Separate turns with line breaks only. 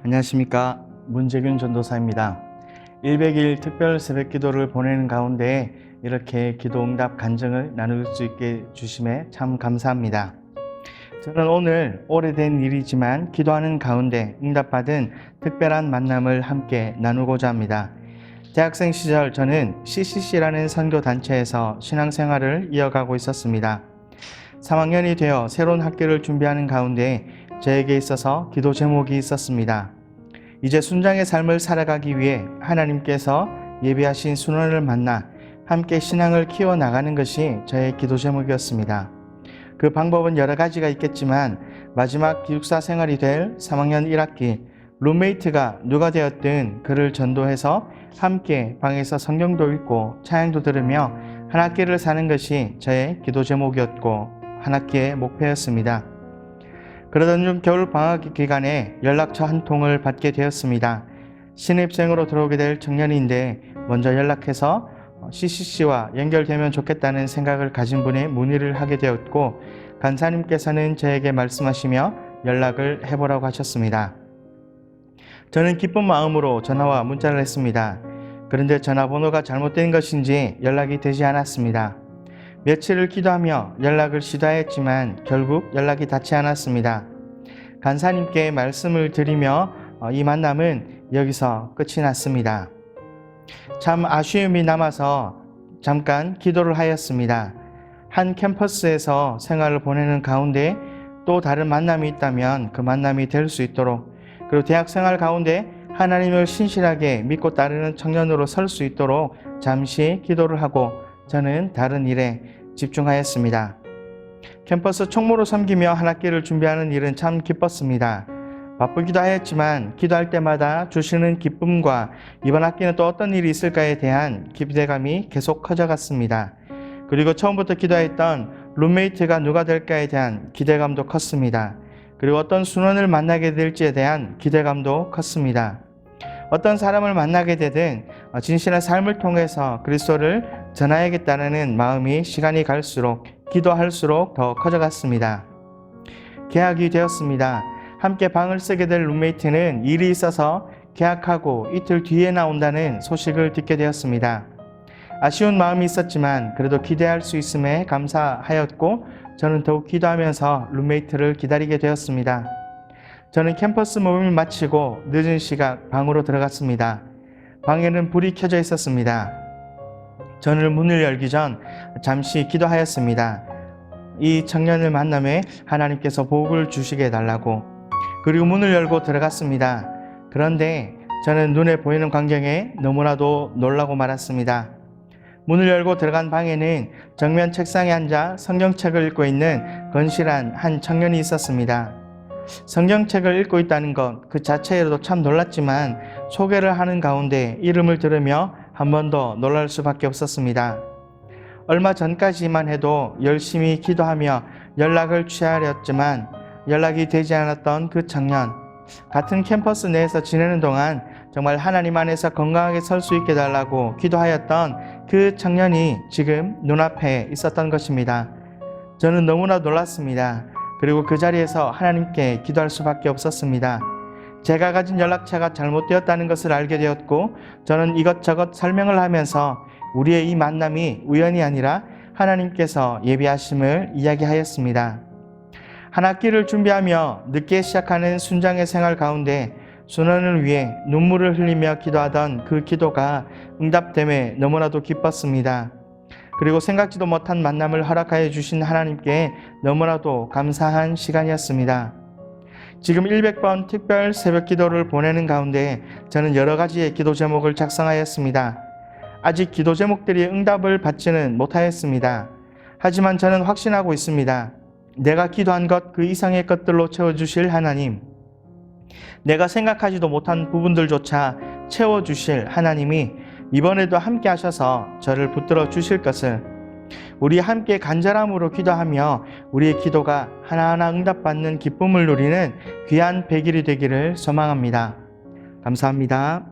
안녕하십니까. 문재균 전도사입니다. 100일 특별 새벽 기도를 보내는 가운데 이렇게 기도 응답 간증을 나눌 수 있게 주심에 참 감사합니다. 저는 오늘 오래된 일이지만 기도하는 가운데 응답받은 특별한 만남을 함께 나누고자 합니다. 대학생 시절 저는 CCC라는 선교단체에서 신앙생활을 이어가고 있었습니다. 3학년이 되어 새로운 학기를 준비하는 가운데 저에게 있어서 기도 제목이 있었습니다. 이제 순장의 삶을 살아가기 위해 하나님께서 예비하신 순원을 만나 함께 신앙을 키워나가는 것이 저의 기도 제목이었습니다. 그 방법은 여러 가지가 있겠지만 마지막 기숙사 생활이 될 3학년 1학기 룸메이트가 누가 되었든 그를 전도해서 함께 방에서 성경도 읽고 찬양도 들으며 한 학기를 사는 것이 저의 기도 제목이었고 한 학기의 목표였습니다. 그러던 중 겨울 방학 기간에 연락처 한 통을 받게 되었습니다. 신입생으로 들어오게 될 청년인데 먼저 연락해서 CCC와 연결되면 좋겠다는 생각을 가진 분의 문의를 하게 되었고 간사님께서는 저에게 말씀하시며 연락을 해보라고 하셨습니다. 저는 기쁜 마음으로 전화와 문자를 했습니다. 그런데 전화번호가 잘못된 것인지 연락이 되지 않았습니다. 며칠을 기도하며 연락을 시도하였지만 결국 연락이 닿지 않았습니다. 간사님께 말씀을 드리며 이 만남은 여기서 끝이 났습니다. 참 아쉬움이 남아서 잠깐 기도를 하였습니다. 한 캠퍼스에서 생활을 보내는 가운데 또 다른 만남이 있다면 그 만남이 될 수 있도록, 그리고 대학 생활 가운데 하나님을 신실하게 믿고 따르는 청년으로 설 수 있도록 잠시 기도를 하고 저는 다른 일에 집중하였습니다. 캠퍼스 총무로 섬기며 한 학기를 준비하는 일은 참 기뻤습니다. 바쁘기도 하였지만 기도할 때마다 주시는 기쁨과 이번 학기는 또 어떤 일이 있을까에 대한 기대감이 계속 커져갔습니다. 그리고 처음부터 기도했던 룸메이트가 누가 될까에 대한 기대감도 컸습니다. 그리고 어떤 순원을 만나게 될지에 대한 기대감도 컸습니다. 어떤 사람을 만나게 되든 진실한 삶을 통해서 그리스도를 전하야겠다는 마음이 시간이 갈수록 기도할수록 더 커져갔습니다. 계약이 되었습니다. 함께 방을 쓰게 될 룸메이트는 일이 있어서 계약하고 이틀 뒤에 나온다는 소식을 듣게 되었습니다. 아쉬운 마음이 있었지만 그래도 기대할 수 있음에 감사하였고 저는 더욱 기도하면서 룸메이트를 기다리게 되었습니다. 저는 캠퍼스 모임을 마치고 늦은 시각 방으로 들어갔습니다. 방에는 불이 켜져 있었습니다. 저는 문을 열기 전 잠시 기도하였습니다. 이 청년을 만남에 하나님께서 복을 주시게 해달라고. 그리고 문을 열고 들어갔습니다. 그런데 저는 눈에 보이는 광경에 너무나도 놀라고 말았습니다. 문을 열고 들어간 방에는 정면 책상에 앉아 성경책을 읽고 있는 건실한 한 청년이 있었습니다. 성경책을 읽고 있다는 것 그 자체로도 참 놀랐지만 소개를 하는 가운데 이름을 들으며 한 번 더 놀랄 수밖에 없었습니다. 얼마 전까지만 해도 열심히 기도하며 연락을 취하렸지만 연락이 되지 않았던 그 청년, 같은 캠퍼스 내에서 지내는 동안 정말 하나님 안에서 건강하게 설 수 있게 해달라고 기도하였던 그 청년이 지금 눈앞에 있었던 것입니다. 저는 너무나 놀랐습니다. 그리고 그 자리에서 하나님께 기도할 수밖에 없었습니다. 제가 가진 연락처가 잘못되었다는 것을 알게 되었고 저는 이것저것 설명을 하면서 우리의 이 만남이 우연이 아니라 하나님께서 예비하심을 이야기하였습니다. 한 학기를 준비하며 늦게 시작하는 순장의 생활 가운데 순원을 위해 눈물을 흘리며 기도하던 그 기도가 응답됨에 너무나도 기뻤습니다. 그리고 생각지도 못한 만남을 허락하여 주신 하나님께 너무나도 감사한 시간이었습니다. 지금 100번 특별 새벽 기도를 보내는 가운데 저는 여러 가지의 기도 제목을 작성하였습니다. 아직 기도 제목들이 응답을 받지는 못하였습니다. 하지만 저는 확신하고 있습니다. 내가 기도한 것 그 이상의 것들로 채워주실 하나님, 내가 생각하지도 못한 부분들조차 채워주실 하나님이 이번에도 함께 하셔서 저를 붙들어 주실 것을, 우리 함께 간절함으로 기도하며 우리의 기도가 하나하나 응답받는 기쁨을 누리는 귀한 100일이 되기를 소망합니다. 감사합니다.